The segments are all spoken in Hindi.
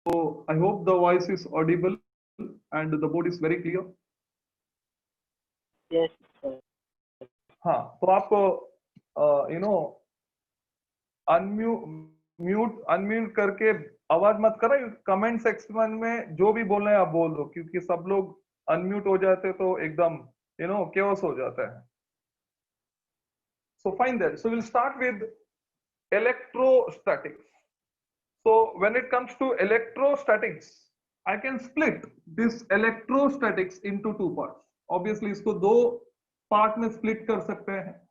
I hope the voice is audible and the board is very clear. Yes, sir. हाँ, तो आप अनम्यूट करके आवाज मत करो। कमेंट सेक्शन में जो भी बोल रहे हैं आप बोल दो, क्योंकि सब लोग अनम्यूट हो जाते तो एकदम chaos हो जाता है। So fine then. So we'll start with electrostatics. So when it comes to electrostatics, I can split this electrostatics into two parts. Obviously इसको दो पार्ट में स्प्लिट कर सकते हैं।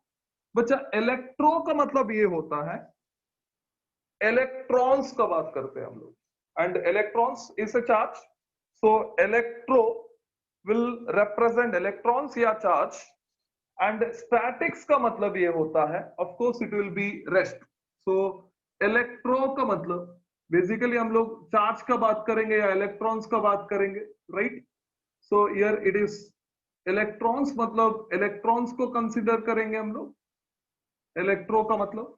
बच्चा, इलेक्ट्रो का मतलब ये होता है, इलेक्ट्रॉन्स का बात करते हैं हम लोग, and electrons is a charge. So electro will represent electrons या चार्ज, एंड स्टैटिक्स का मतलब ये होता है, of course it will be rest. So electro का मतलब बेसिकली हम लोग चार्ज का बात करेंगे या इलेक्ट्रॉन्स का बात करेंगे, right? So here it is electrons, मतलब इलेक्ट्रॉन्स को कंसिडर करेंगे हम लोग, इलेक्ट्रो का मतलब,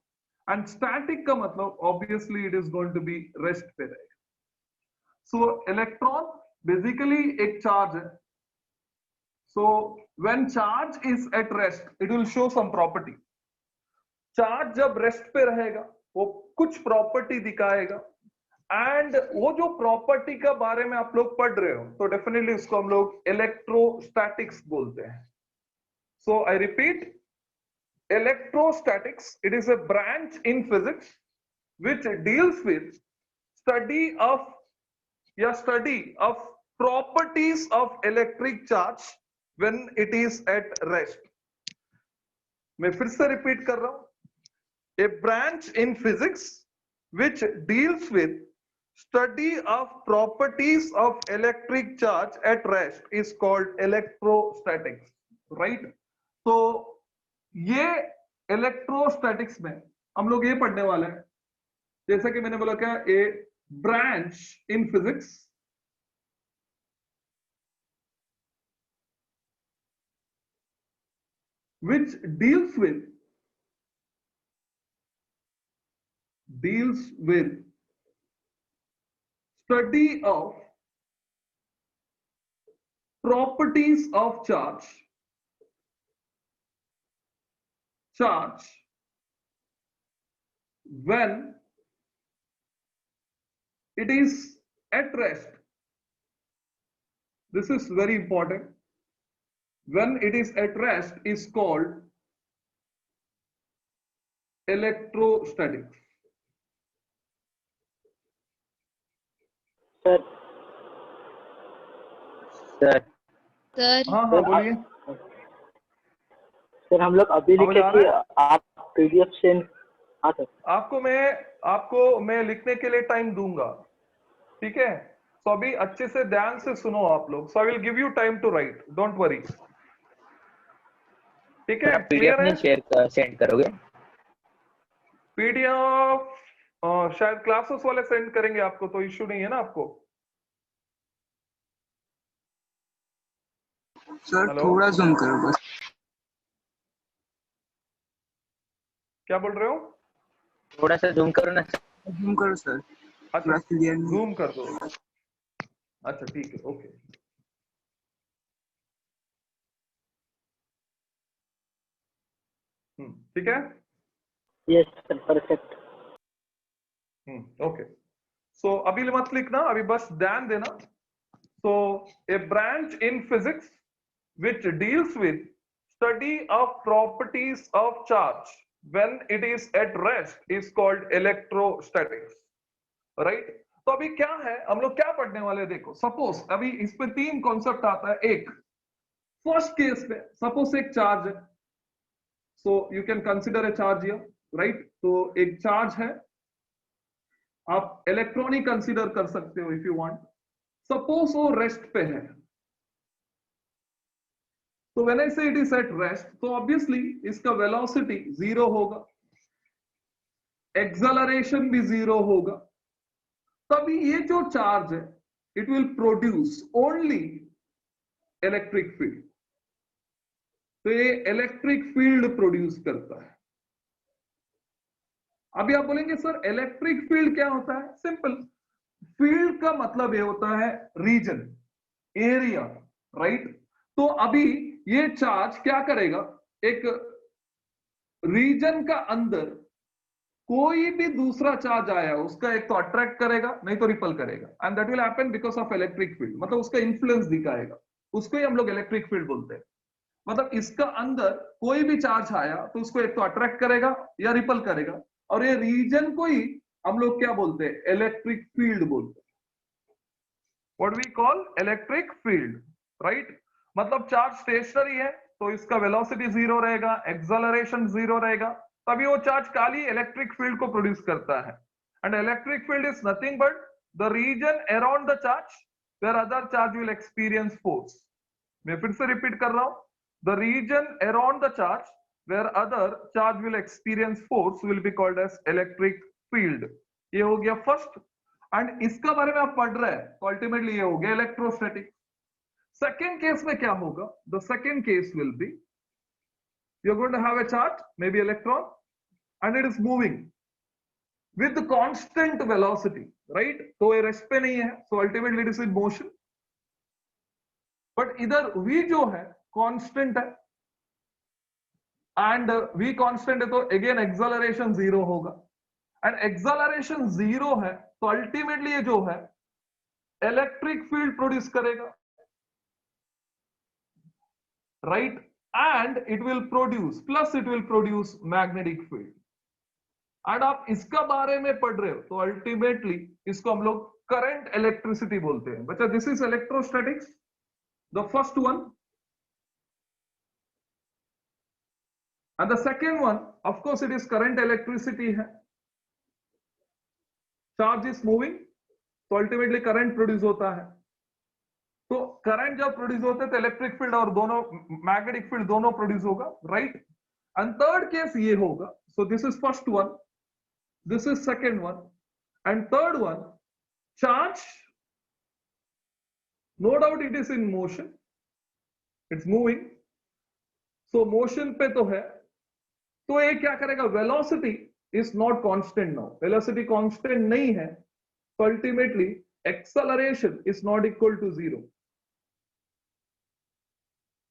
एंड स्टैटिक का मतलब obviously it is going to be rest पे रहेगा। सो इलेक्ट्रॉन बेसिकली एक चार्ज है। So when charge is at rest it will show some property. Charge जब रेस्ट पे रहेगा वो कुछ प्रॉपर्टी दिखाएगा, एंड वो जो प्रॉपर्टी का बारे में आप लोग पढ़ रहे हो तो डेफिनेटली उसको हम लोग इलेक्ट्रोस्टैटिक्स बोलते हैं। So I repeat, electrostatics, it is a branch in physics which deals with study of properties of electric charge when it is at rest. मैं फिर से रिपीट कर रहा हूं, a branch in physics which deals with study of properties of electric charge at rest is called electrostatics, right? तो ये इलेक्ट्रोस्टैटिक्स में हम लोग ये पढ़ने वाले हैं, जैसा कि मैंने बोला, क्या a branch in physics which deals with study of properties of charge when it is at rest. This is very important. When it is at rest is called electrostatics. Sir sir sir हाँ हाँ बोलिए। सर हम लोग अभी आवाज लिखे आ थे, रहा है? आप पीडीएफ सेंड। हाँ सर। आपको मैं लिखने के लिए टाइम दूंगा, ठीक है? तो अभी अच्छे से ध्यान से सुनो आप लोग। So I will give you time to write, don't worry, ठीक है? पीडीएफ क्लियर है? नहीं शेयर सेंड करोगे? पीडीएफ शायद क्लासेस वाले सेंड करेंगे आपको, तो इश्यू नहीं है ना आपको? सर हेलो, थोड़ा जूम करो बस। क्या बोल रहे हो? थोड़ा सा जूम करो ना। जूम करो सर, अच्छा, थोड़ा क्लियर नहीं। जूम कर दो। अच्छा ठीक है, ओके। ठीक है, yes sir, perfect. Okay. So अभी मत लिखना, अभी बस ध्यान देना। So a branch in physics which deals with study of properties of charge when it is at rest is called electrostatics, right? तो अभी क्या है, हम लोग क्या पढ़ने वाले हैं? देखो, सपोज अभी इसमें तीन कॉन्सेप्ट आता है। एक फर्स्ट केस में सपोज एक चार्ज है, so you can consider a charge here, right? तो एक चार्ज है, आप इलेक्ट्रॉन ही कंसिडर कर सकते हो इफ यू वांट। सपोज वो रेस्ट पे है, तो व्हेन आई से इट इज एट रेस्ट, तो ऑब्वियसली इसका वेलोसिटी जीरो होगा, एक्सेलरेशन भी जीरो होगा। तभी ये जो चार्ज है it will produce only electric field. तो ये इलेक्ट्रिक फील्ड प्रोड्यूस करता है। अभी आप बोलेंगे सर इलेक्ट्रिक फील्ड क्या होता है? सिंपल, फील्ड का मतलब ये होता है रीजन, एरिया, राइट। तो अभी ये चार्ज क्या करेगा, एक रीजन का अंदर कोई भी दूसरा चार्ज आया उसका एक तो अट्रैक्ट करेगा नहीं तो रिपल करेगा, and that will happen because of electric field, मतलब उसका इंफ्लुएंस दिखाएगा, उसको ही हम लोग इलेक्ट्रिक फील्ड बोलते हैं। मतलब इसका अंदर कोई भी चार्ज आया तो उसको एक तो अट्रैक्ट करेगा या रिपल करेगा, और ये रीजन को ही हम लोग क्या बोलते हैं, इलेक्ट्रिक फील्ड बोलते हैं। What we call electric field, right. मतलब चार्ज स्टेशनरी है तो इसका वेलोसिटी जीरो रहेगा, एक्सेलरेशन जीरो रहेगा, तभी वो चार्ज खाली इलेक्ट्रिक फील्ड को प्रोड्यूस करता है। And electric field is nothing but the region around the charge where other charge will experience force. मैं फिर से रिपीट कर रहा हूं, the region around the charge where other charge will experience force will be called as electric field. ये हो गया फर्स्ट, एंड इसका बारे में आप पढ़ रहे हैं तो अल्टीमेटली ये हो गया इलेक्ट्रोस्टैटिक। सेकेंड केस में क्या होगा, the second case will be you're going to have a charge, maybe electron, and it is moving with constant velocity, right? तो ये रेस्ट पे नहीं है, so ultimately it is in motion, but इधर v जो है constant है, and v constant है तो again acceleration zero होगा, and acceleration zero है तो ultimately ये जो है electric field produce करेगा, right? And it will produce, plus it will produce magnetic field। And आप इसका बारे में पढ़ रहे हो तो अल्टीमेटली इसको हम लोग करंट इलेक्ट्रिसिटी बोलते हैं। बच्चा this is electrostatics, the first one, and the second one of course it is current electricity है। चार्ज इज मूविंग तो अल्टीमेटली करंट प्रोड्यूस होता है, तो करंट जब प्रोड्यूस होते हैं तो इलेक्ट्रिक फील्ड और दोनों मैग्नेटिक फील्ड दोनों प्रोड्यूस होगा, राइट। एंड थर्ड केस ये होगा, so this is first one, this is second one, and third one, charge, no doubt it is in motion, it's moving, so motion पे तो है, तो ये क्या करेगा, velocity is not constant now, velocity constant नहीं है, so ultimately acceleration is not equal to zero,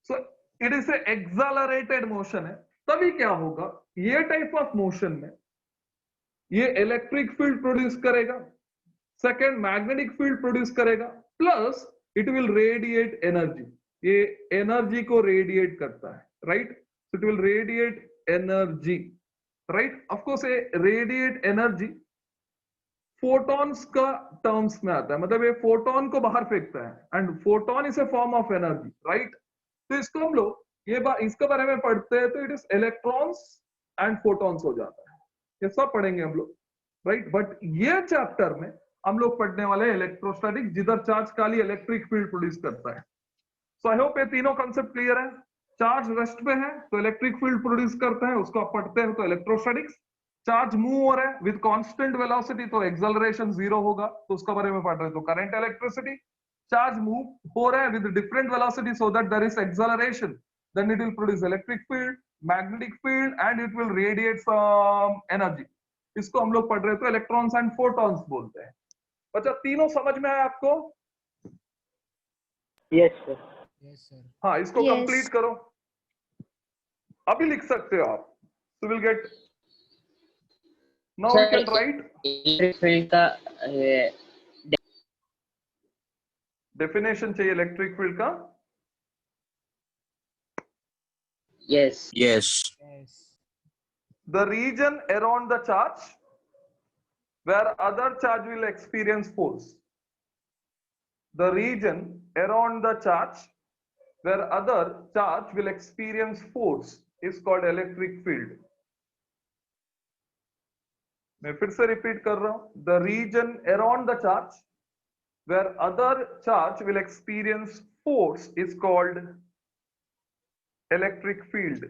so it is a accelerated motion है। तभी क्या होगा, ये टाइप ऑफ मोशन में ये इलेक्ट्रिक फील्ड प्रोड्यूस करेगा, सेकेंड मैग्नेटिक फील्ड प्रोड्यूस करेगा, plus it will radiate energy, ये एनर्जी को रेडिएट करता है, right. It will radiate energy, right. Of course ये रेडिएट एनर्जी फोटॉन्स का टर्म्स में आता है, मतलब ये फोटोन को बाहर फेंकता है, and photon is a form of energy, right. तो इसको हम लोग इसके बारे में पढ़ते हैं तो it is electrons and photons हो जाता है, ये सब पढ़ेंगे हम लोग, राइट। बट ये चैप्टर में हम लोग पढ़ने वाले हैं इलेक्ट्रोस्टैटिक, जिधर चार्ज खाली इलेक्ट्रिक फील्ड प्रोड्यूस करता है। सो आई होप ये तीनों कंसेप्ट क्लियर है। चार्ज रेस्ट पे है तो इलेक्ट्रिक फील्ड प्रोड्यूस करता है, उसको आप पढ़ते हैं तो इलेक्ट्रोस्टैटिक्स। चार्ज मूव हो रहा है विद कांस्टेंट वेलोसिटी तो एक्सेलरेशन जीरो होगा, तो उसका बारे में पढ़ रहे हैं तो करंट इलेक्ट्रिसिटी। चार्ज मूव हो रहा है with different velocity so that there is acceleration, then it will produce electric field, magnetic field, and it will radiate some energy. इसको हम लोग पढ़ रहे तो इलेक्ट्रॉन्स एंड फोटॉन्स बोलते हैं। बच्चा तीनों समझ में आया आपको? Yes sir. Yes sir. हाँ, इसको Yes. कंप्लीट करो, अभी लिख सकते हो आप, so we'll get, now we can write electric field का definition चाहिए इलेक्ट्रिक फील्ड का। Yes Yes. Yes. The region around the charge where other charge will experience force, the region around the charge where other charge will experience force is called electric field। मैं फिर से रिपीट कर रहा हूं, the region around the charge where other charge will experience force is called electric field।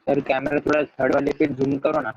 Sir camera थोड़ा थर्ड वाले पे जूम करो ना।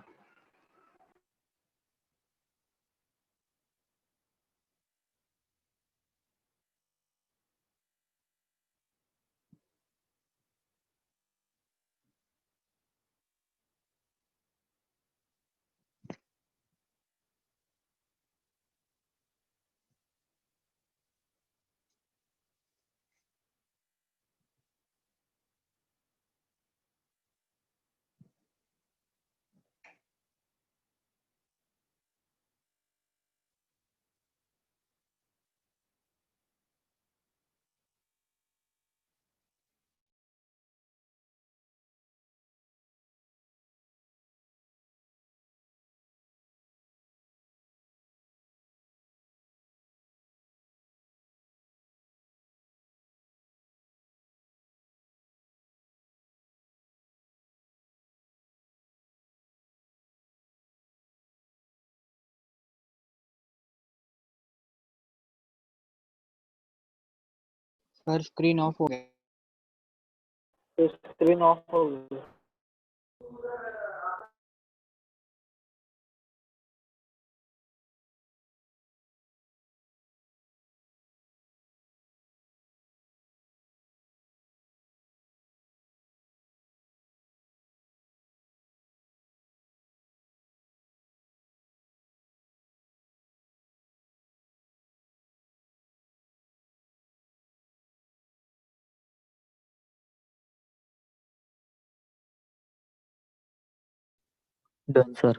सर स्क्रीन ऑफ हो गया। तो स्क्रीन ऑफ हो गई। Done, sir.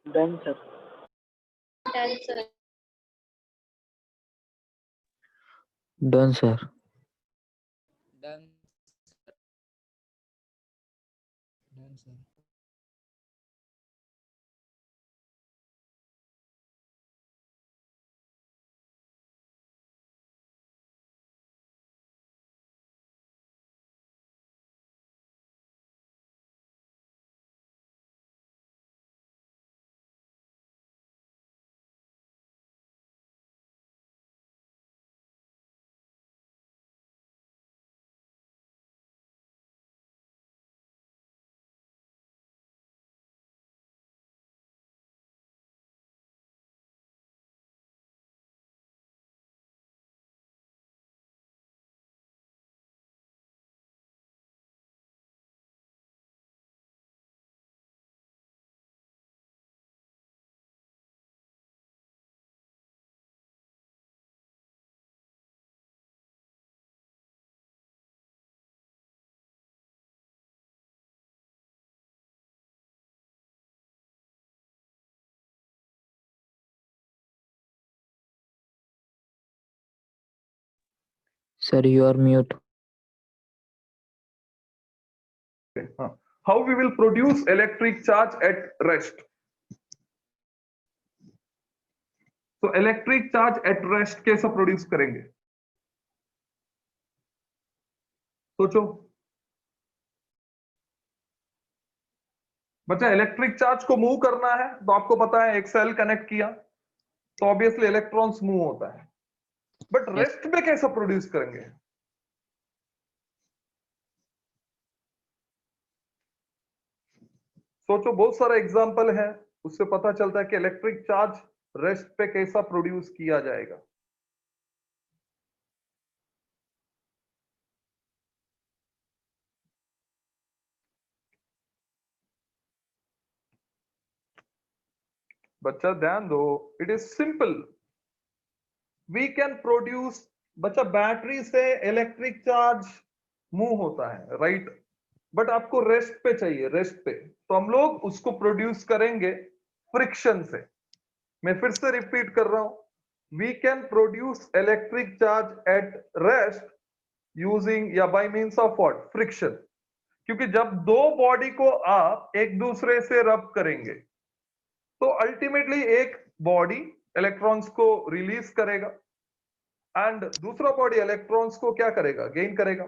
Done sir. Done, sir. Done done sir. Sir, you are mute. How we will produce electric charge at rest? तो इलेक्ट्रिक चार्ज एट रेस्ट कैसे प्रोड्यूस करेंगे? सोचो बच्चा, इलेक्ट्रिक चार्ज को मूव करना है तो आपको पता है एक सेल कनेक्ट किया तो ऑब्वियसली इलेक्ट्रॉन्स मूव होता है, बट रेस्ट में कैसे प्रोड्यूस करेंगे? सोचो, बहुत सारा एग्जांपल है, उससे पता चलता है कि इलेक्ट्रिक चार्ज रेस्ट पे कैसा प्रोड्यूस किया जाएगा। बच्चा ध्यान दो, it is simple, we can produce. बच्चा, बैटरी से इलेक्ट्रिक चार्ज मूव होता है, राइट? बट आपको रेस्ट पे चाहिए, रेस्ट पे, तो हम लोग उसको प्रोड्यूस करेंगे फ्रिक्शन से। मैं फिर से रिपीट कर रहा हूं, we can produce electric charge at rest using या by means of what? Friction. क्योंकि जब दो बॉडी को आप एक दूसरे से रब करेंगे तो अल्टीमेटली एक बॉडी इलेक्ट्रॉन्स को रिलीज करेगा एंड दूसरा बॉडी इलेक्ट्रॉन्स को क्या करेगा, गेन करेगा,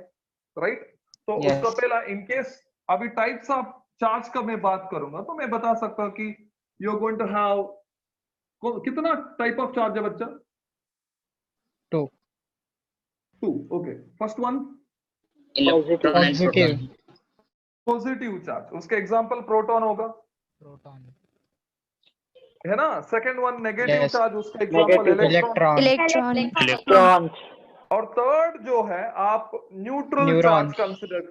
राइट। तो Yes. उसका पहला, इनकेस अभी टाइप्स ऑफ चार्ज का मैं बात करूंगा तो मैं बता सकता हूं कि you are going to have, कितना टाइप ऑफ चार्ज है बच्चा? 2 2, okay. First one electron and positive proton. Positive charge, उसका एग्जांपल प्रोटॉन होगा, प्रोटॉन है ना। Second one negative Yes. Charge, उसका example Negative. Electron. Electron Electrons. और थर्ड जो है आप न्यूट्रल चार्ज न्यूरॉन्स कंसिडर,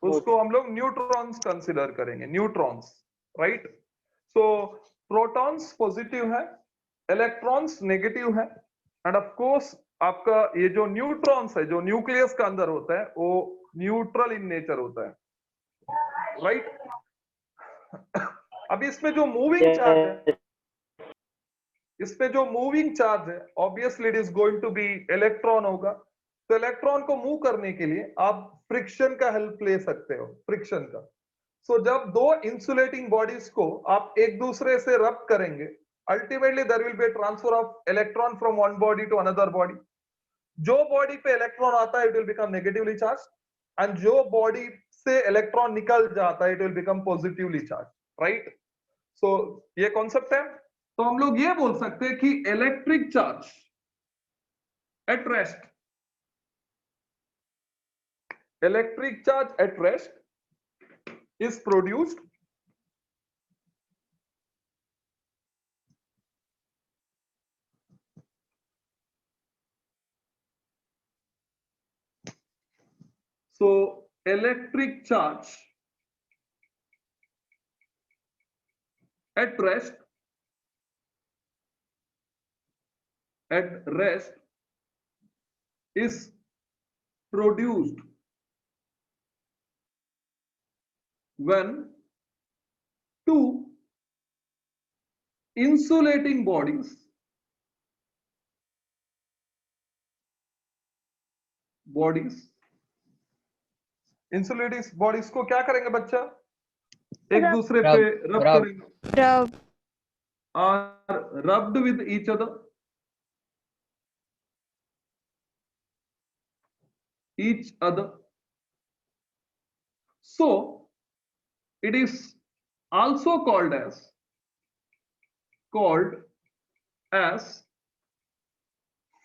उसको हम लोग न्यूट्रॉन्स कंसिडर करेंगे, न्यूट्रॉन्स, राइट। सो प्रोटॉन्स पॉजिटिव है, इलेक्ट्रॉन्स नेगेटिव है, एंड ऑफ कोर्स आपका ये जो न्यूट्रॉन्स है जो न्यूक्लियस का अंदर होता है वो न्यूट्रल इन नेचर होता है, राइट। अभी इसमें जो मूविंग चार्ज है, Yes. इसमें जो मूविंग चार्ज है obviously it is going to be electron होगा। तो इलेक्ट्रॉन को मूव करने के लिए आप फ्रिक्शन का हेल्प ले सकते हो, फ्रिक्शन का। सो जब दो इंसुलेटिंग बॉडीज को आप एक दूसरे से रब करेंगे, ultimately there will be a transfer of electron from one body to another body. जो बॉडी पे इलेक्ट्रॉन आता है it will become negatively charged, and जो बॉडी से इलेक्ट्रॉन निकल जाता है it will become positively charged, right. So ये कॉन्सेप्ट है। तो हम लोग ये बोल सकते हैं कि electric charge at rest, electric charge at rest is produced so electric charge at rest is produced when two insulating bodies insulating bodies को क्या करेंगे बच्चा, एक दूसरे पे रब रब। करेंगे, Rub. are rubbed with each other, so it is also called as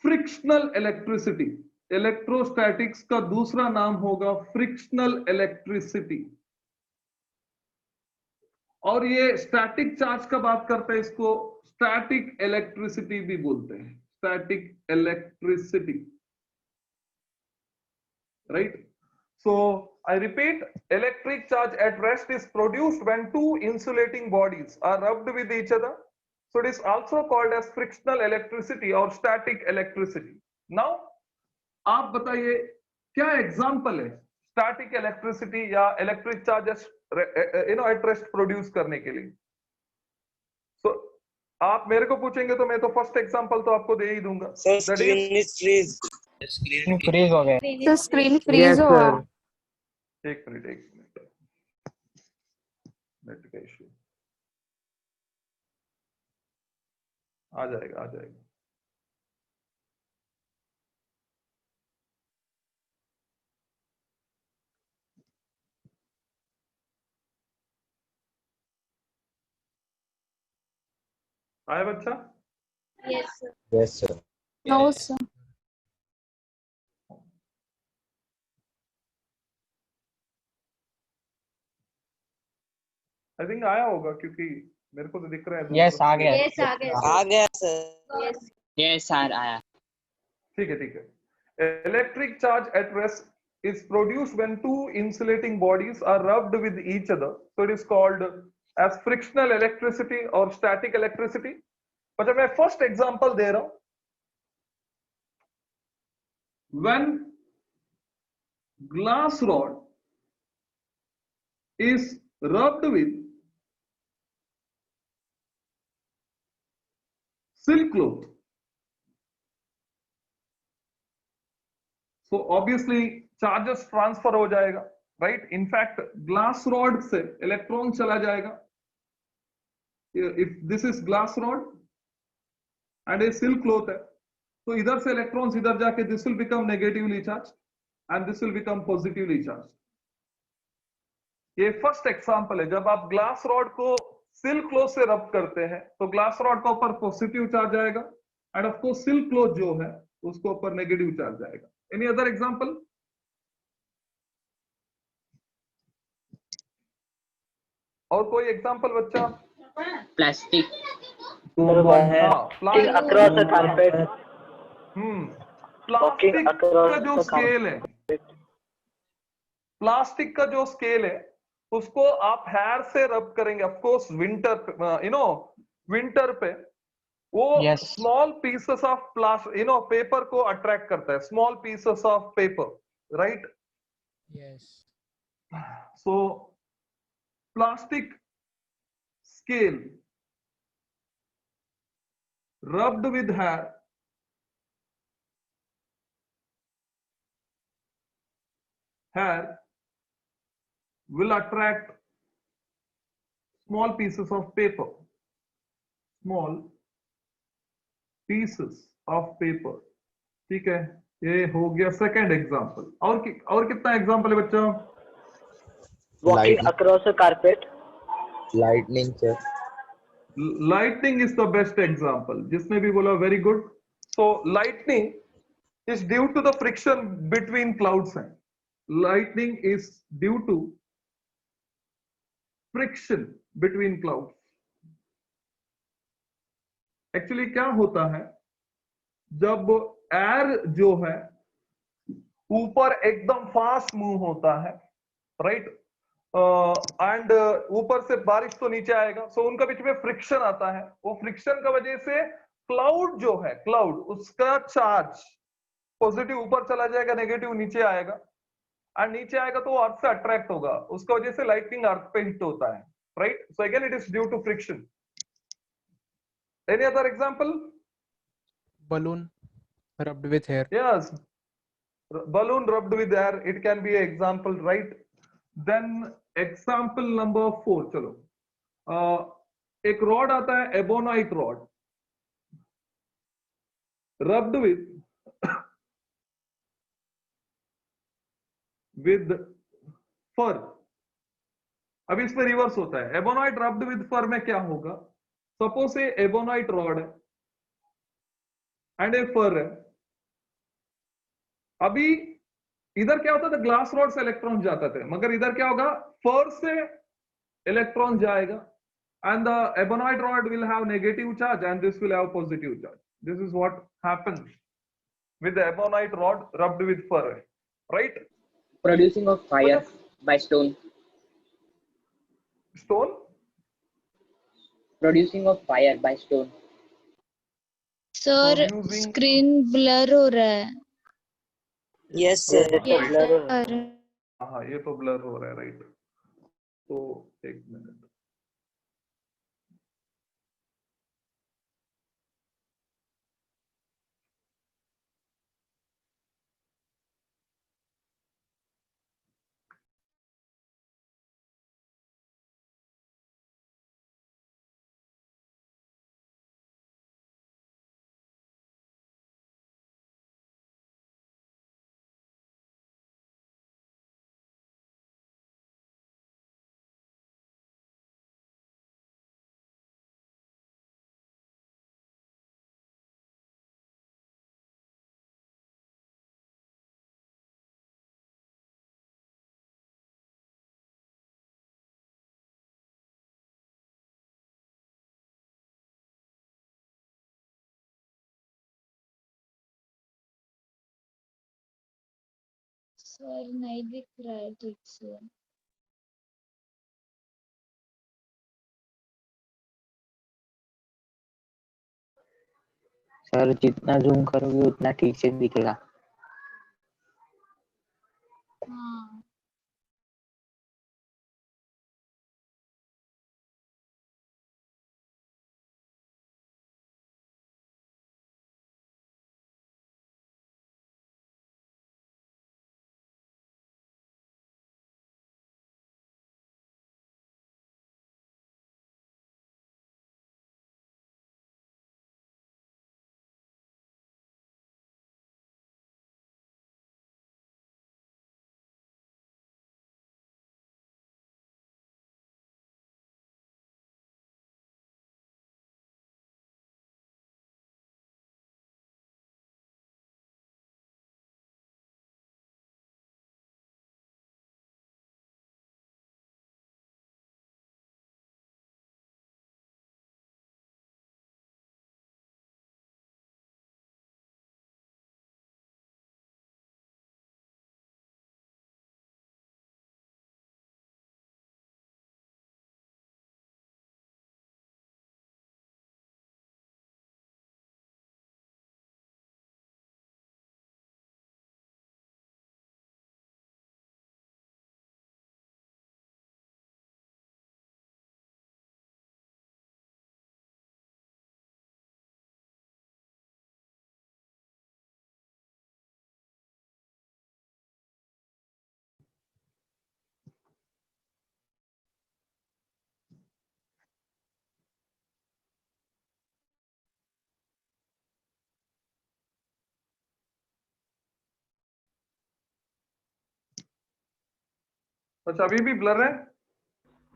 frictional electricity। Electrostatics का दूसरा नाम होगा फ्रिक्शनल इलेक्ट्रिसिटी। और ये स्टैटिक चार्ज का बात करते हैं, इसको स्टैटिक इलेक्ट्रिसिटी भी बोलते हैं, static electricity, right. So I repeat, electric charge at rest is produced when two insulating bodies are rubbed with each other, so it is also called as frictional electricity और स्टैटिक इलेक्ट्रिसिटी। नाउ आप बताइए क्या एग्जांपल है स्टैटिक इलेक्ट्रिसिटी या electric charges at rest produce करने के लिए। सो आप मेरे को पूछेंगे तो मैं तो फर्स्ट एग्जांपल तो आपको दे ही दूंगा, दैट इज फ्रीज हो गया The screen freeze Yes, हुआ. sir. एक मिनट नेट का इश्यू, आ जाएगा। आया बच्चा? Yes, sir. Yes sir. No, sir. I think आया होगा क्योंकि मेरे को तो दिख रहा है। यस आ गया Yes, आ गया. आ गया सर. Yes. यस सर आया। ठीक है। Electric charge at rest is produced when two insulating bodies are rubbed with each other, so it is called as frictional electricity or static electricity। अच्छा मैं फर्स्ट एग्जांपल दे रहा हूं, when glass rod is rubbed with silk cloth, so obviously charges transfer हो जाएगा, राइट। इनफैक्ट ग्लास रॉड से इलेक्ट्रॉन चला जाएगा। If this is glass rod and A silk cloth है, तो इधर से इलेक्ट्रॉन्स इधर जाके this will become negatively charged and this will become positively charge. ये फर्स्ट एग्जांपल है, जब आप ग्लास रॉड को सिल्क क्लॉथ से रब करते हैं तो ग्लास रॉड का ऊपर पॉजिटिव चार्ज आएगा end of course silk cloth जो है उसको ऊपर नेगेटिव चार्ज आएगा। Any other example? और कोई एग्जांपल बच्चा? Plastic. Walking across a carpet. Walking plastic across का जो the स्केल है, प्लास्टिक का जो स्केल है उसको आप हेयर से रब करेंगे, ऑफ कोर्स विंटर, विंटर पे वो Yes. Small pieces of plastic paper को अट्रैक्ट करता है, small pieces of paper, right? Yes. So plastic scale rubbed with hair will attract small pieces of paper, small pieces of paper। ठीक है, ये हो गया सेकंड एग्जांपल। और कितना एग्जांपल है बच्चा? Walking across a carpet. lightning sir। Lightning is the best example, जिसने भी बोला very good. So lightning is due to the friction between clouds हैं, lightning is due to friction between clouds। Actually क्या होता है, जब एयर जो है ऊपर एकदम फास्ट मूव होता है, राइट, एंड ऊपर से बारिश तो नीचे आएगा, सो उनका बीच में फ्रिक्शन आता है। वो फ्रिक्शन का वजह से क्लाउड जो है, क्लाउड उसका चार्ज पॉजिटिव ऊपर चला जाएगा, नेगेटिव नीचे आएगा, और नीचे आएगा तो अर्थ से अट्रैक्ट होगा, उसका वजह से लाइटनिंग अर्थ पे हिट होता है, right? So again it is due to friction. Any other example? Balloon rubbed with hair. Yes, balloon rubbed with air, it can be an example, right? Then example number 4, चलो, एक रॉड आता है ebonite rod, rubbed with fur। अब इसमें रिवर्स होता है, एबोनाइट रब्ड विद फर में क्या होगा? सपोज ए एबोनाइट रॉड है एंड ए फर है। अभी इधर क्या होता था, ग्लास रॉड से इलेक्ट्रॉन जाते थे, मगर इधर क्या होगा, फर से इलेक्ट्रॉन जाएगा and the ebonite rod will have negative charge and this will have positive charge. This is what happens with the ebonite rod rubbed with fur, right? Producing of fire by stone. Stone Producing of fire by stone. Sir Producing- screen blur हो रहा है। Yes, sir. Yes, sir. हाँ, ये तो ब्लर हो रहा है, राइट? तो एक मिनट, सर नहीं दिख रहा है ठीक से। सर जितना जूम करोगे उतना ठीक से दिखेगा। हाँ। अच्छा अभी भी ब्लर है?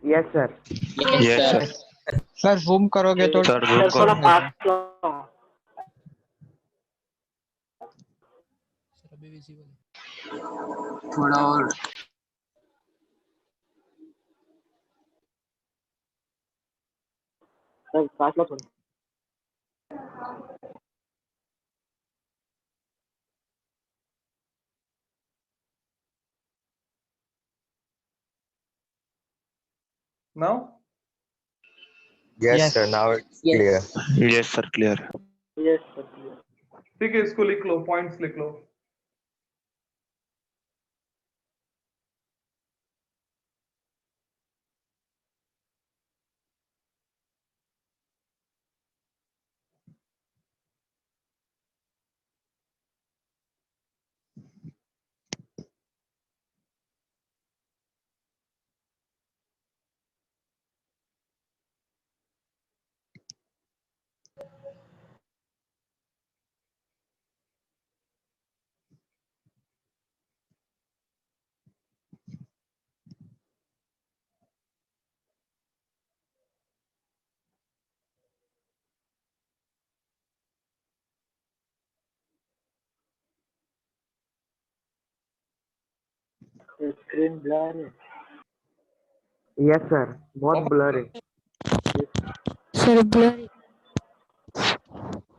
Yes, sir. Yes, Yes, sir. sir. Sir zoom करोगे तो Sir, zoom Sir, थोड़ा करो। पास लो. सर अभी विजिबल है। थोड़ा और Sir, पास लो थोड़ा. Now? Yes, Yes. sir. Now it's Yes. clear. yes sir clear Yes, sir. ठीक है, इसको लिख लो, पॉइंट्स लिख लो। स्क्रीन ब्लर है. Yes, sir. बहुत ब्लर है. सर ब्लर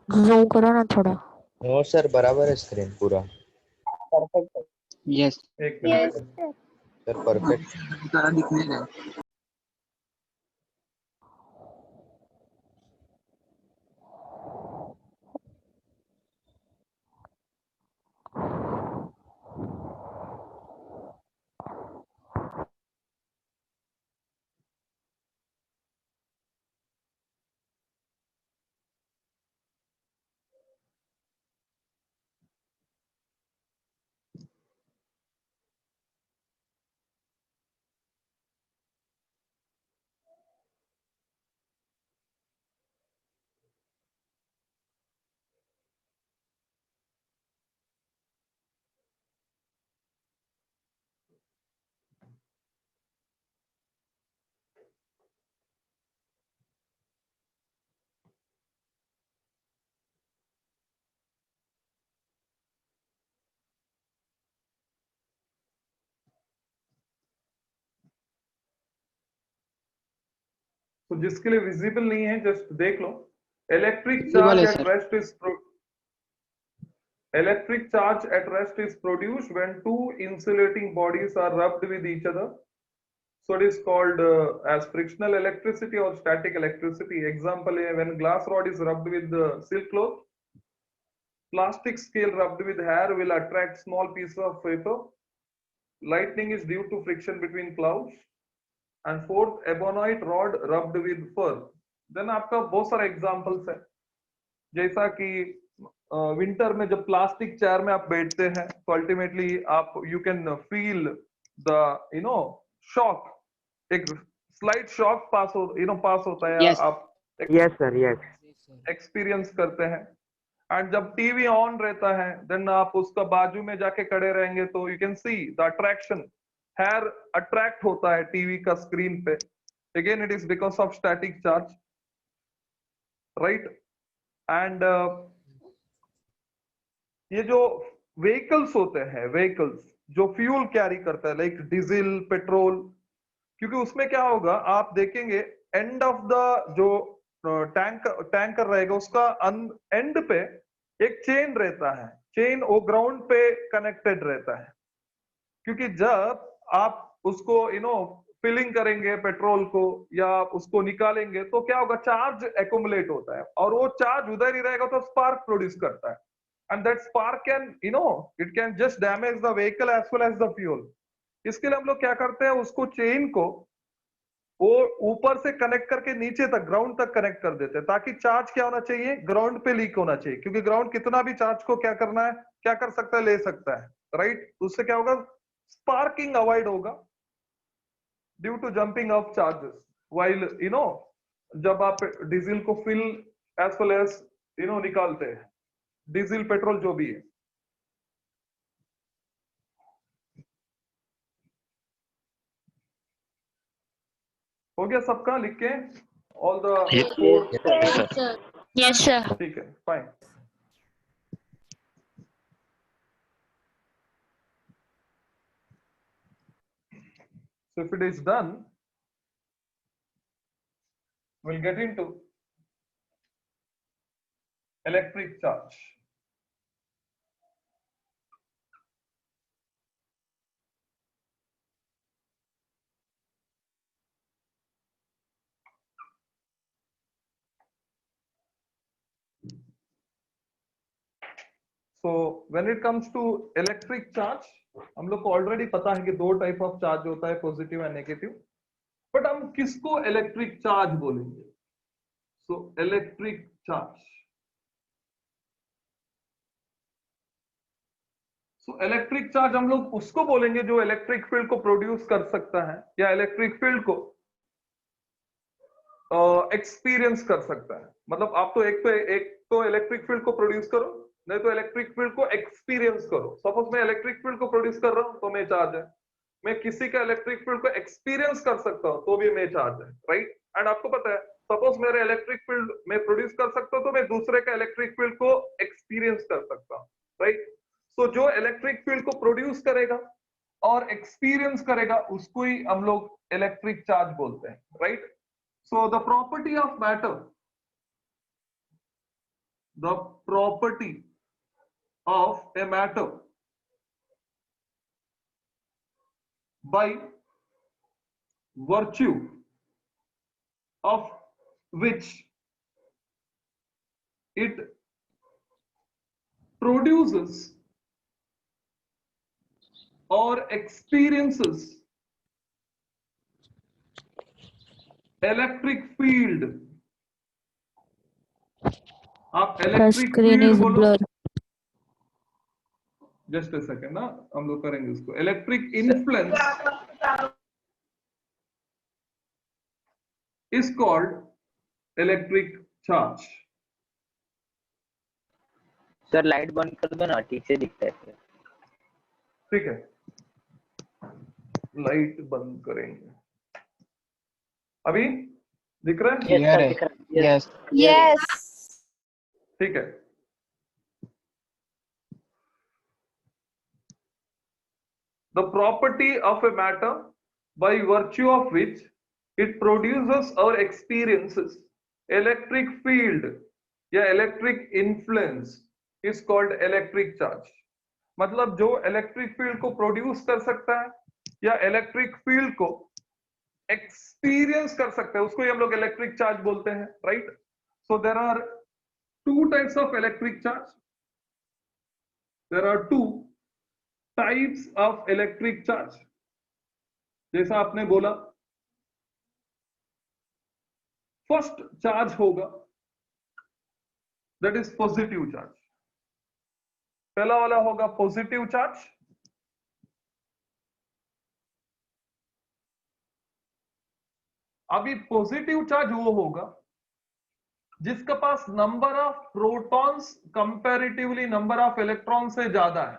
जूम करो ना थोड़ा। No, sir. बराबर है screen पूरा. yes एक मिनट। Sir, perfect. सारा दिखने का तो जिसके लिए विजिबल नहीं है जस्ट देख लो। इलेक्ट्रिक Visible चार्ज है, at sir. Rest is electric charge at rest is produced when two insulating bodies are rubbed with each other. So it is called as frictional electricity or static electricity. Example, when glass rod is rubbed with silk cloth, plastic scale rubbed with hair will attract small pieces of paper. Lightning is due to friction between clouds. And fourth, ebonite rod rubbed with fur. Then आपका बहुत सारे examples है, जैसा कि विंटर में जब प्लास्टिक चेयर में आप बैठते हैं तो अल्टीमेटली आप you can feel the shock, एक स्लाइट शॉक पास होता है, Yes. आप Yes, sir. Yes. एक्सपीरियंस करते हैं। एंड जब टीवी ऑन रहता है देन आप उसका बाजू में जाके खड़े रहेंगे तो you can see the attraction, hair attract होता है टीवी का स्क्रीन पे। Again it is because of static charge, right. And ये जो व्हीकल्स होते हैं, व्हीकल्स जो फ्यूल कैरी करता है लाइक डीजल, पेट्रोल, क्योंकि उसमें क्या होगा आप देखेंगे एंड ऑफ द जो टैंकर रहेगा उसका एंड पे एक चेन रहता है, चेन वो ग्राउंड पे कनेक्टेड रहता है, क्योंकि जब आप उसको फिलिंग करेंगे पेट्रोल को या उसको निकालेंगे तो क्या होगा, चार्ज एक्यूमुलेट होता है और वो चार्ज उधर ही रहेगा तो स्पार्क प्रोड्यूस करता है। And that spark can it can just damage the vehicle as well as the fuel. इसके लिए हम लोग क्या करते हैं, उसको चेन को वो ऊपर से कनेक्ट करके नीचे तक ग्राउंड तक कनेक्ट कर देते हैं ताकि चार्ज क्या होना चाहिए, ग्राउंड पे लीक होना चाहिए, क्योंकि ग्राउंड कितना भी चार्ज को क्या करना है, क्या कर सकता है, ले सकता है, राइट। उससे क्या होगा, स्पार्किंग अवॉइड होगा due to jumping of charges while जब आप डीजल को फिल एज वेल एज निकालते हैं, डीजल पेट्रोल जो भी है। हो गया सबका लिख के all the Yes. 4? Yes, sir. sir. Yes, sir. ठीक है, fine. So if it is done, we'll get into electric charge. So when it comes to electric charge, हम लोग को ऑलरेडी पता है कि दो टाइप ऑफ चार्ज होता है, पॉजिटिव एंड नेगेटिव. बट हम किसको इलेक्ट्रिक चार्ज बोलेंगे? So electric charge. So electric charge हम लोग उसको बोलेंगे जो इलेक्ट्रिक फील्ड को प्रोड्यूस कर सकता है या इलेक्ट्रिक फील्ड को एक्सपीरियंस कर सकता है. मतलब आप तो एक तो इलेक्ट्रिक फील्ड को प्रोड्यूस करो, नहीं तो इलेक्ट्रिक फील्ड को एक्सपीरियंस करो. सपोज मैं इलेक्ट्रिक फील्ड को प्रोड्यूस कर रहा हूं तो मैं चार्ज है. मैं किसी का इलेक्ट्रिक फील्ड को एक्सपीरियंस कर सकता हूं तो भी मैं चार्ज है, राइट. एंड आपको पता है, सपोज मेरे इलेक्ट्रिक फील्ड में प्रोड्यूस कर सकता हूं तो मैं दूसरे का इलेक्ट्रिक फील्ड को एक्सपीरियंस कर सकता हूं, राइट. सो जो इलेक्ट्रिक फील्ड को प्रोड्यूस करेगा और एक्सपीरियंस करेगा उसको ही हम लोग इलेक्ट्रिक चार्ज बोलते हैं, right. So the property of matter, the property of a matter by virtue of which it produces or experiences electric field. आप इलेक्ट्रिक फील्ड बोलो. जस्ट अ सेकेंड ना, हम लोग करेंगे उसको. Electric influence is called electric charge. Sir light बंद कर दो ना, ठीक से दिखता है फिर. ठीक है, लाइट बंद करेंगे. अभी दिख रहा है? Clear है. Yes. Yes. ठीक है. The property of a matter by virtue of which it produces or experiences electric field या electric influence is called electric charge. मतलब जो इलेक्ट्रिक फील्ड को प्रोड्यूस कर सकता है या इलेक्ट्रिक फील्ड को एक्सपीरियंस कर सकते हैं उसको ही हम लोग इलेक्ट्रिक चार्ज बोलते हैं, right. So there are two types of electric charge. There are two types of electric charge. जैसा आपने बोला, फर्स्ट चार्ज होगा दैट इज पॉजिटिव चार्ज. पहला वाला होगा पॉजिटिव चार्ज. अभी पॉजिटिव चार्ज वो होगा जिसके पास number of protons comparatively number of electron से ज्यादा है.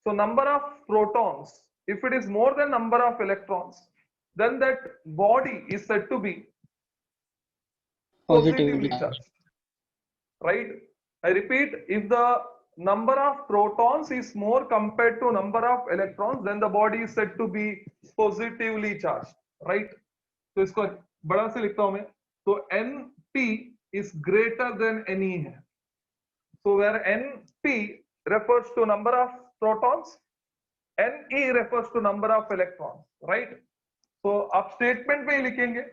So number of protons, if it is more than number of electrons, then that body is said to be positively charged, right. I repeat, if the number of protons is more compared to number of electrons, then the body is said to be positively charged, right. तो इसको बड़ा से लिखता हूं मैं, तो Np is greater than Ne है. So where Np refers to number of protons, Ne refers to number of electrons, right. So आप स्टेटमेंट में ही लिखेंगे,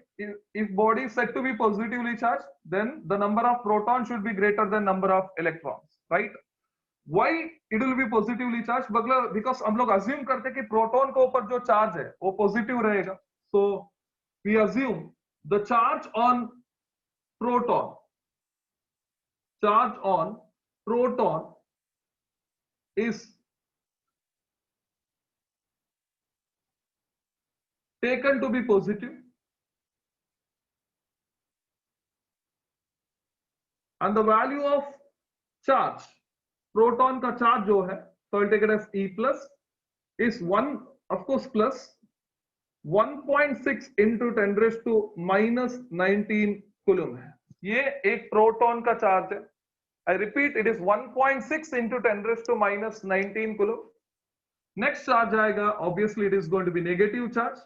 if body is said to be positively charged, then the number of protons should be greater than number of electrons, right. Why it will be positively charged? Because हम लोग assume करते हैं कि प्रोटॉन के ऊपर जो चार्ज है वो पॉजिटिव रहेगा. So we assume the charge on proton is taken to be positive, and the value of charge, proton का charge जो है, so I'll take it as E plus, is 1, of course plus, 1.6 into 10 raised to minus 19 coulomb है। ये एक प्रोटॉन का चार्ज है। I repeat, it is 1.6 into 10 raised to minus 19 coulomb. Next charge आएगा, obviously it is going to be negative charge.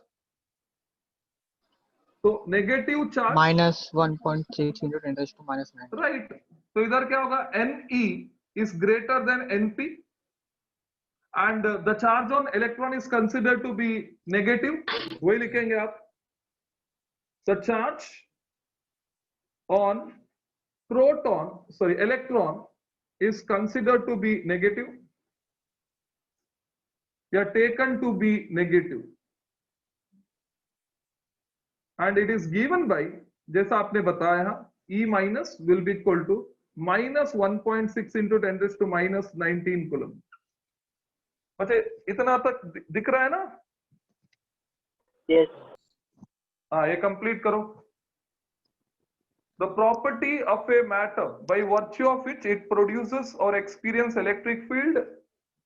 तो negative charge -1.6 into 10 raised to -9. Right, तो इधर क्या होगा, Ne is greater than Np and the charge on electron is considered to be negative। वही लिखेंगे आप, the charge on electron is considered to be negative या taken to be negative and it is given by, जैसा आपने बताया, E minus will be equal to minus 1.6 into 10 raised to minus 19 coulomb. अच्छा, इतना तक दिख रहा है ना? Yes. हाँ, ये कंप्लीट करो। The property of a matter by virtue of which it produces or experience electric field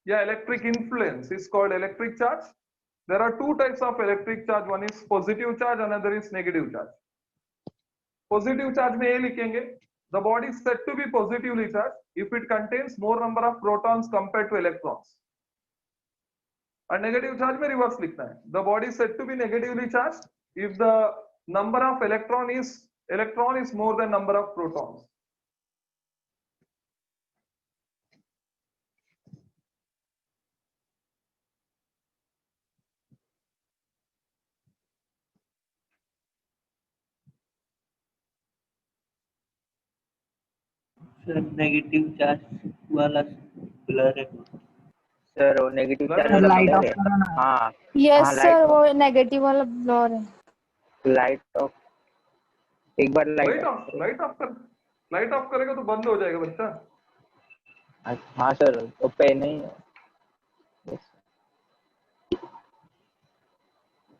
या electric influence is called electric charge। There are two types of electric charge, one is positive charge, another is negative charge। Positive charge में ये लिखेंगे, the body is said to be positively charged if it contains more number of protons compared to electrons। और negative charge में reverse लिखना है, the body is said to be negatively charged if the number of electron is more than number of protons। Sir negative charge वाला ब्लर है सर, वो नेगेटिव चार्ज वाला लाइट ऑफ ब्लर है। करो ना। हाँ यस हाँ, सर, light वो नेगेटिव वाला ब्लर है। लाइट ऑफ, एक बार लाइट ऑफ करेगा तो बंद हो जाएगा बच्चा। हाँ सर, तो पे नहीं है।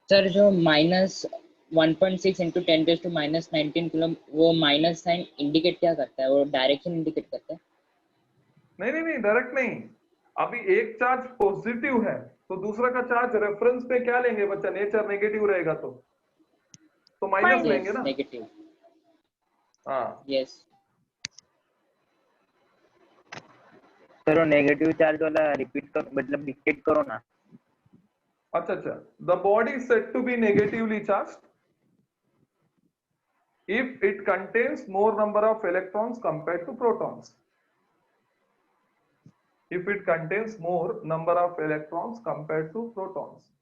सर जो -1.6 into 10 raised to -19 कूलम, वो माइनस साइन इंडिकेट क्या करता है? वो डायरेक्शन इंडिकेट करता है? नहीं, डायरेक्ट नहीं। अभी एक चार्ज पॉजिटिव है तो दूसरा का चार्ज रेफरेंस पे क्या लेंगे बच्चा, नेचर नेगेटिव रहेगा तो माइनस लेंगे ना। नेगेटिव। हाँ यस सर, वो नेगेटिव चार्ज वाला रिपीट कर, मतलब डिक्टेट करो ना। अच्छा, the body is said to be negatively charged if it contains more number of electrons compared to protons। if it contains more number of electrons compared to protons।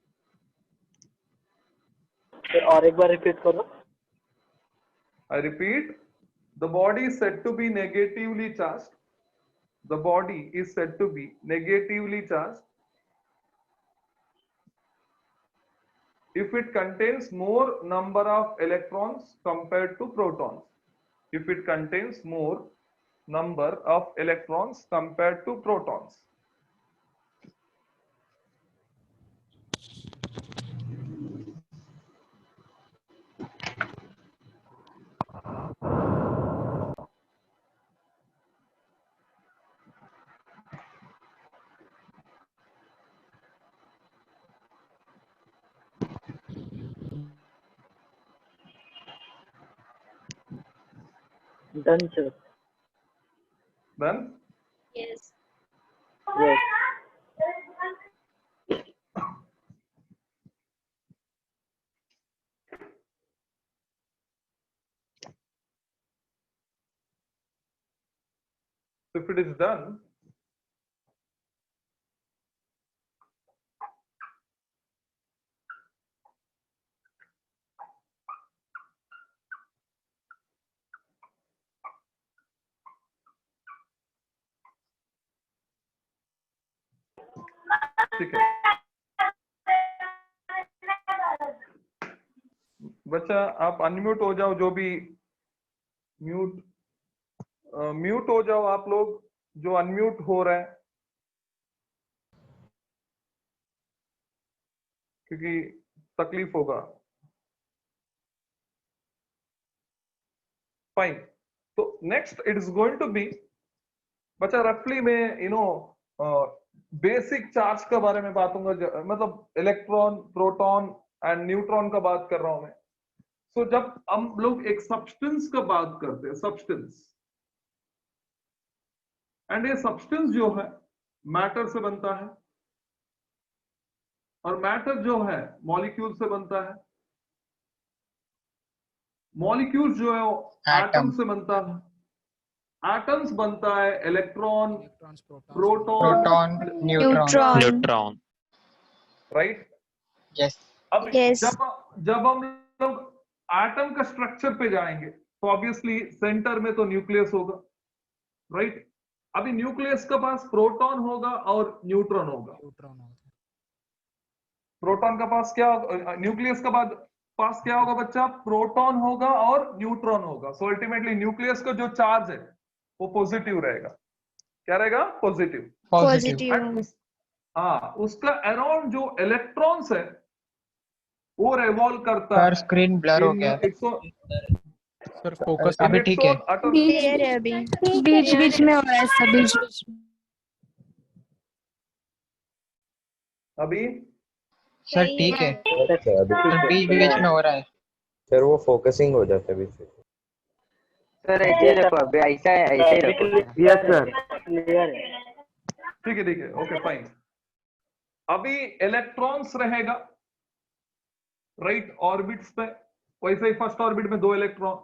और एक बार रिपीट करो। I repeat, the body is said to be negatively charged। the body is said to be negatively charged if it contains more number of electrons compared to protons। if it contains more number of electrons compared to protons। Done sir. Then yes. Yes. if it is done, ठीक है बच्चा, आप अनम्यूट हो जाओ, जो भी म्यूट हो जाओ आप लोग जो अनम्यूट हो रहे हैं, क्योंकि तकलीफ होगा। फाइन, तो next it is going to be बच्चा रफली में बेसिक चार्ज के बारे में बात होगा, मतलब इलेक्ट्रॉन, प्रोटॉन एंड न्यूट्रॉन का बात कर रहा हूं मैं। सो जब हम लोग एक सब्सटेंस का बात करते हैं, सब्सटेंस, एंड ये सब्सटेंस जो है मैटर से बनता है, और मैटर जो है मॉलिक्यूल से बनता है, मॉलिक्यूल जो है वो एटम से बनता है, एटम्स बनता है electron, proton, proton, neutron. Neutron. Right. Yes. अब Yes. जब हम लोग एटम का स्ट्रक्चर पे जाएंगे तो ऑब्वियसली सेंटर में तो न्यूक्लियस होगा, राइट। अभी न्यूक्लियस के पास प्रोटॉन होगा और न्यूट्रॉन होगा। प्रोटॉन का पास क्या होगा, न्यूक्लियस का पास क्या होगा बच्चा, प्रोटॉन होगा और न्यूट्रॉन होगा। सो अल्टीमेटली न्यूक्लियस का जो चार्ज है वो पॉजिटिव रहेगा। क्या रहेगा, पॉजिटिव। पॉजिटिव। एंड हाँ, उसका अराउंड जो इलेक्ट्रॉन्स है वो रिवॉल्व करता सर स्क्रीन ब्लर हो गया है। सर फोकस अभी ठीक है। क्लियर है अभी, बीच बीच में हो रहा है सब, बीच बीच में। अभी सर ठीक है, अभी बीच बीच में हो रहा है। सर वो फोकसिंग हो जाता है बीच में। सर ऐसे ही रखो, अभी ऐसा है, ऐसे ही रखो। Yes sir. क्लियर है। ठीक है, ओके फाइन। अभी इलेक्ट्रॉन्स रहेगा राइट ऑर्बिट्स पे। वैसे ही फर्स्ट ऑर्बिट में 2 इलेक्ट्रॉन,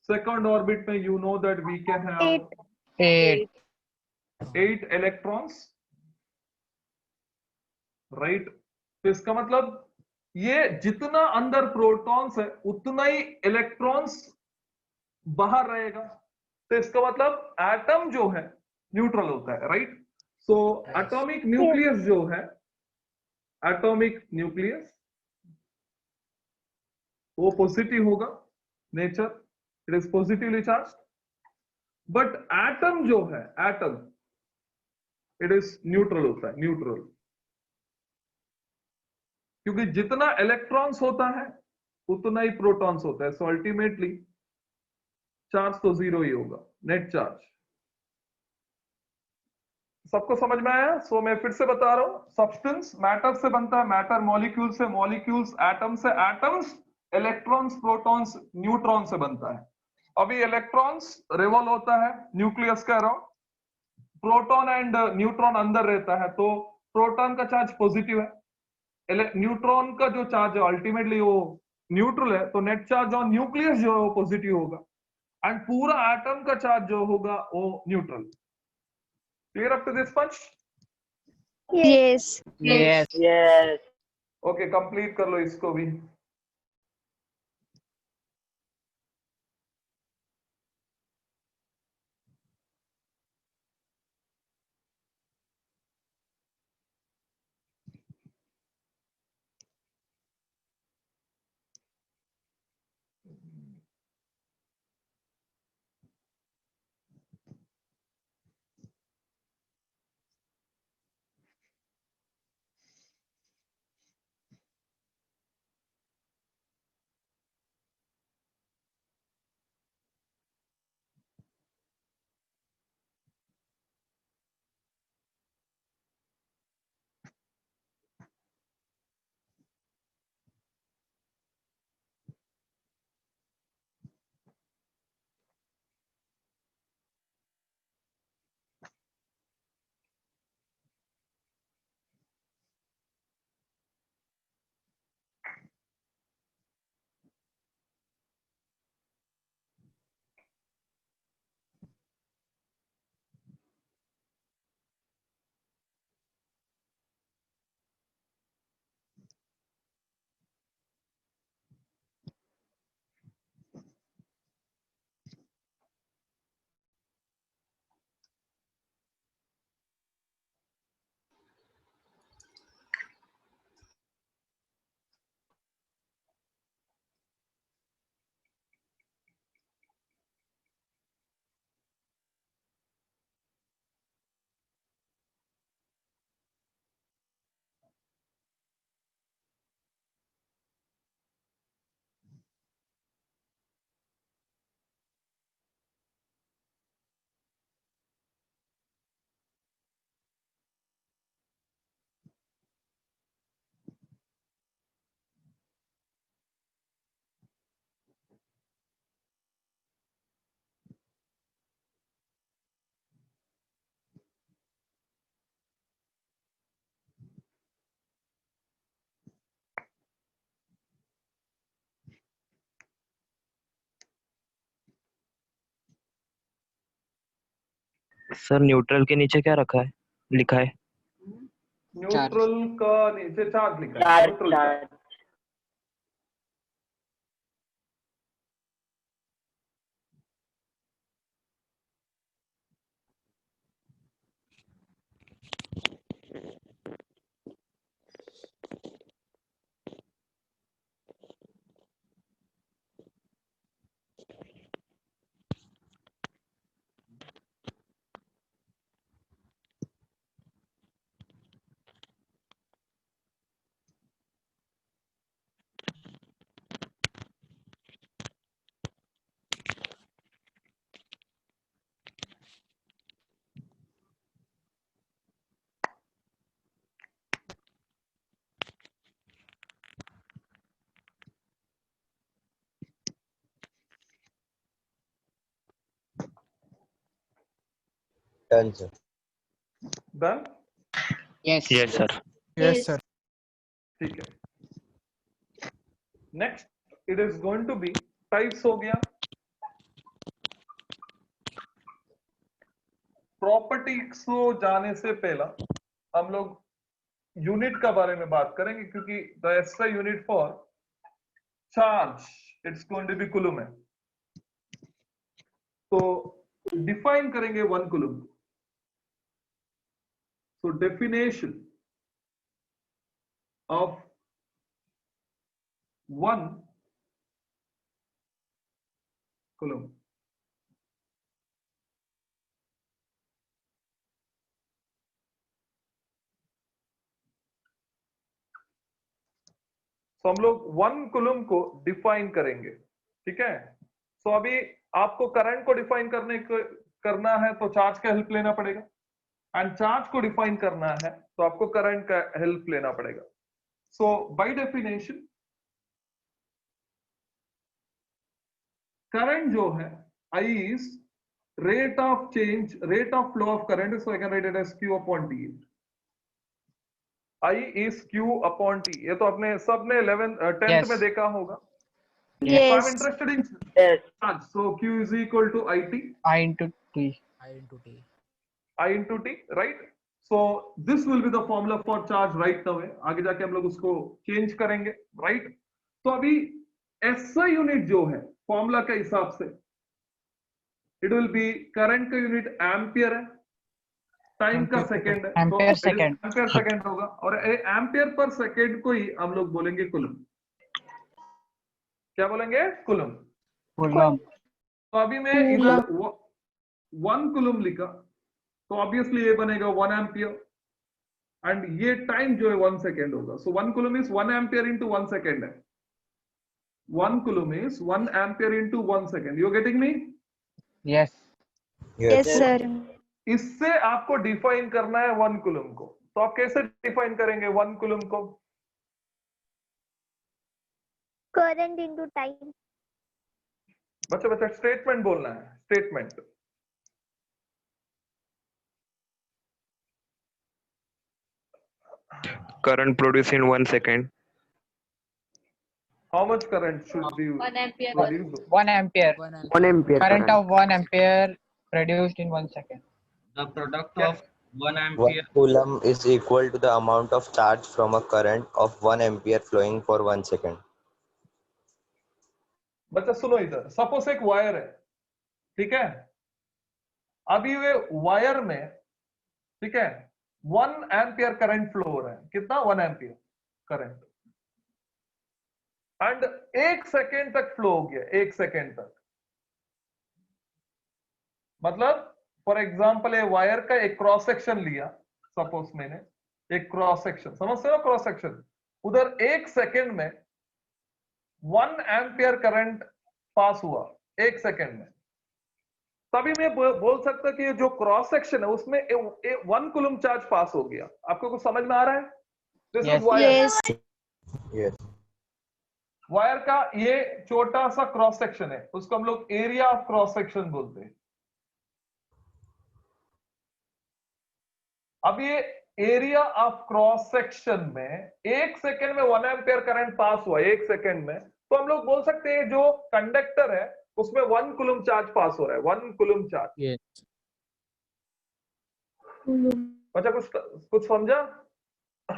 सेकंड ऑर्बिट में you know that we can have 8 electrons, right. तो इसका मतलब ये जितना अंदर प्रोटॉन्स है उतना ही इलेक्ट्रॉन्स बाहर रहेगा। तो इसका मतलब एटम जो है न्यूट्रल होता है, राइट। सो एटॉमिक न्यूक्लियस जो है, एटॉमिक न्यूक्लियस वो पॉजिटिव होगा, nature it is positively charge. But atom जो है, एटम इट इज न्यूट्रल होता है, न्यूट्रल। क्योंकि जितना इलेक्ट्रॉन्स होता है उतना ही प्रोटॉन्स होता है। सो अल्टीमेटली चार्ज तो 0 ही होगा, नेट चार्ज। सबको समझ में आया? सो मैं फिर से बता रहा हूं, सब्सटेंस मैटर से बनता है, मैटर मॉलिक्यूल से, मॉलिक्यूल्स एटम से, एटम्स इलेक्ट्रॉन्स, प्रोटॉन्स, न्यूट्रॉन से बनता है। अभी इलेक्ट्रॉन्स रिवॉल्व होता है न्यूक्लियस के अराउंड, प्रोटॉन एंड न्यूट्रॉन अंदर रहता है, तो प्रोटॉन का चार्ज पॉजिटिव है, न्यूट्रॉन का जो चार्ज है अल्टीमेटली वो न्यूट्रल है, तो नेट चार्ज ऑन न्यूक्लियस जो है वो पॉजिटिव होगा, एंड पूरा एटम का चार्ज जो होगा वो neutral. Clear up to this much? Yes. Yes. Yes. Okay, complete कर लो इसको भी। सर न्यूट्रल के नीचे क्या रखा है, लिखा है? न्यूट्रल का नीचे चार्ज लिखा है, charge neutral charge. Done, sir. Done, Yes. Yes sir. Yes, sir. ठीक है। Next it is going to be types हो गया। प्रॉपर्टीज को जाने से पहला हम लोग यूनिट का बारे में बात करेंगे, क्योंकि the SI unit for charge it's going to be coulomb है। तो डिफाइन करेंगे 1 coulomb. So definition of 1 coulomb. तो हम लोग 1 कूलम को डिफाइन करेंगे, ठीक है। तो अभी आपको करंट को डिफाइन करना है तो चार्ज का हेल्प लेना पड़ेगा, एंड चार्ज को डिफाइन करना है तो आपको करंट का हेल्प लेना पड़ेगा। सो बाय डेफिनेशन करंट जो है I is rate of change, rate of flow of current, so I can write it as Q upon T. I is Q upon T. ये तो अपने सबने 10th Yes. में देखा होगा। So I'm Yes. interested in Yes. charge. So Q is equal to IT. I into T. I into T, right? So this will be the formula for charge right now. आगे जाके हम लोग उसको चेंज करेंगे, right? तो अभी SI यूनिट जो है फॉर्मूला के हिसाब से इट विल बी करंट का यूनिट एम्पियर है, टाइम का सेकंड है, Ampere second. एम्पियर सेकंड होगा, और एम्पियर पर सेकंड को ही हम लोग बोलेंगे कूलम। क्या बोलेंगे? कूलम। Coulomb. तो अभी मैं इधर 1 कूलम लिखा तो ऑब्वियसली ये बनेगा 1 एम्पियर, एंड ये टाइम जो है 1 सेकेंड होगा। सो 1 coulomb is 1 ampere into 1 second है। 1 coulomb is 1 ampere into 1 second. You getting me? Yes. Yes, sir. इससे आपको डिफाइन करना है 1 कूलम को। तो आप कैसे डिफाइन करेंगे 1 कूलम को? Current into time. बच्चा स्टेटमेंट बोलना है, statement. Current produced in 1 second. How much current should be 1 ampere. produced? 1 ampere. 1 ampere Current current. of 1 ampere produced in 1 second. The product Yeah. of 1 1 ampere. coulomb is equal to the amount of charge from a current of 1 ampere flowing for 1 second. बच्चा सुनो इधर, सपोज एक वायर है, ठीक है। अभी वे वायर में, ठीक है, 1 एम्पियर करंट फ्लो हो रहा है। कितना? 1 एम्पियर करंट, एंड 1 सेकेंड तक फ्लो हो गया, 1 सेकेंड तक। मतलब फॉर एग्जांपल ये वायर का एक क्रॉस सेक्शन लिया, सपोज मैंने एक क्रॉस सेक्शन, समझते हो क्रॉस सेक्शन, उधर 1 सेकेंड में 1 एम्पियर करंट पास हुआ 1 सेकेंड में। तभी मैं बोल सकता कि ये जो क्रॉस सेक्शन है उसमें 1 कूलम चार्ज पास हो गया। आपको कुछ समझ में आ रहा है? This is wire. Yes. Yes. Wire का ये छोटा सा क्रॉस सेक्शन है, उसको हम लोग एरिया ऑफ क्रॉस सेक्शन बोलते हैं। अब ये एरिया ऑफ क्रॉस सेक्शन में 1 सेकेंड में 1 एम्पियर करंट पास हुआ 1 सेकेंड में, तो हम लोग बोल सकते हैं जो कंडक्टर है उसमें 1 कूलम चार्ज पास हो रहा है, 1 कूलम चार्ज। Yes. बच्चा कुछ समझा?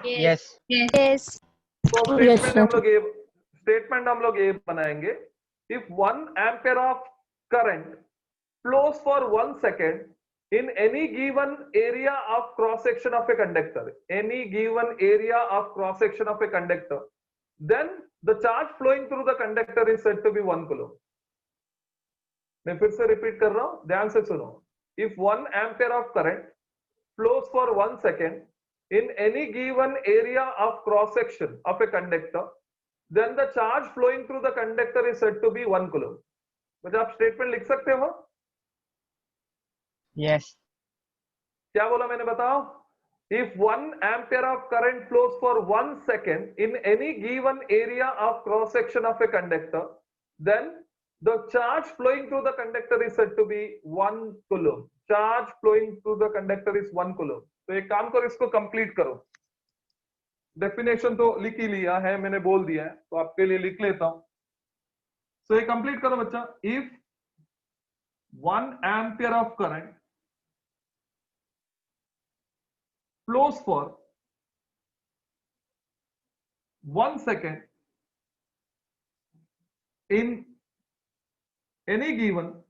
Yes. Yes. तो स्टेटमेंट हम लोग ये बनाएंगे, if 1 ampere of current flows for 1 second in any given area of cross section of a conductor, any given area of cross section of a conductor, then the charge flowing through the conductor is said to be 1 coulomb. मैं फिर से रिपीट कर रहा हूं, ध्यान से सुनो. If 1 ampere of current flows for 1 second in any given area of cross section of a conductor, then the charge flowing through the conductor is said to be 1 coulomb. मतलब आप स्टेटमेंट लिख सकते हो? Yes. क्या बोला मैंने, बताओ. If 1 ampere of current flows for 1 second in any given area of cross section of a conductor, then the charge flowing through the conductor is said to be 1 coulomb. Charge flowing through the conductor is 1 coulomb. तो एक काम करो, इसको कंप्लीट करो. डेफिनेशन तो लिख ही लिया है, मैंने बोल दिया है, तो आपके लिए लिख लेता हूं. तो ये कंप्लीट करो बच्चा. If 1 ampere of current flows for 1 second in any given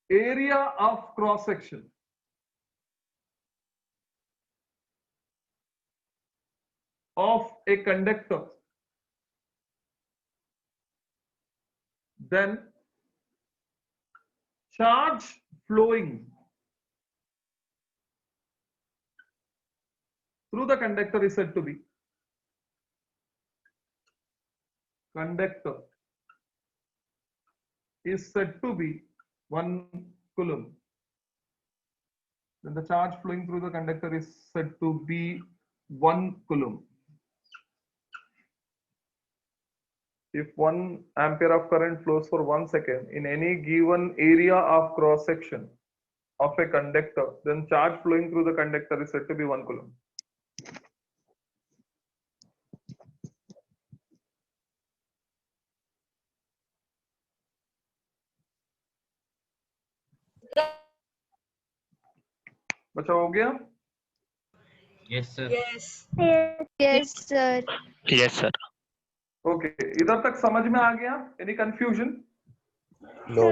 area of cross section of a conductor, then charge flowing through the conductor is said to be 1 coulomb. Then the charge flowing through the conductor is said to be 1 coulomb. If 1 ampere of current flows for 1 second in any given area of cross section of a conductor, then charge flowing through the conductor is said to be 1 coulomb. बच्चा हो गया? Yes, sir. Yes, sir. Okay, इधर तक समझ में आ गया? Any confusion? No.